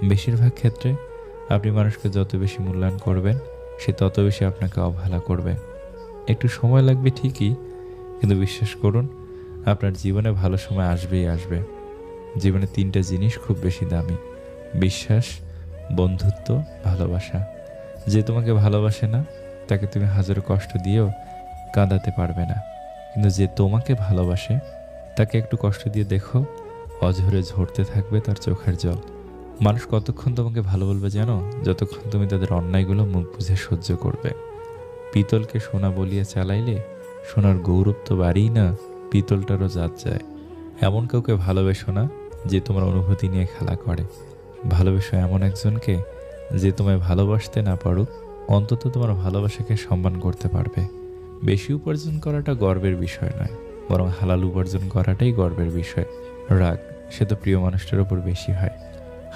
বেশিরভাগ ক্ষেত্রে আপনি মানুষকে যত বেশি মূল্যায়ন করবেন, সে তত বেশি আপনাকে অবহেলা করবে। একটু সময় লাগবে ঠিকই, কিন্তু বিশ্বাস করুন, আপনার জীবনে ভালো সময় আসবেই আসবে। জীবনে ৩ টা জিনিস খুব বেশি দামি। বিশ্বাস, বন্ধুত্ব, ভালোবাসা। যে তোমাকে ভালোবাসে না, তাকে তুমি হাজারো কষ্ট দিয়েও কাঁদাতে পারবে না। কিন্তু যে তোমাকে ভালোবাসে, তাকে একটু কষ্ট দিয়ে দেখো, অঝরে ঝরতে থাকবে তার চোখের জল। মানুষ কতক্ষণ তোমাকে ভালো বলবে জানো? যতক্ষণ তুমি তাদের অন্যায়গুলো মুখ বুজে সহ্য করবে। পিতলকে সোনা বলিয়া চালাইলে সোনার গৌরব তো বাড়েই না, পিতলটারও জাত যায়। এমন কাউকে ভালোবেসো না যে তোমার অনুভূতি নিয়ে খেলা করে। ভালোবেসো এমন একজনকে যে তোমায় ভালোবাসতে না পারুক, অন্তত তোমার ভালোবাসাকে সম্মান করতে পারবে। বেশি উপার্জন করাটা গর্বের বিষয় নয়, বরং হালাল উপার্জন করাটাই গর্বের বিষয়। রাগ সে তো প্রিয় মানুষটার উপর বেশি হয়।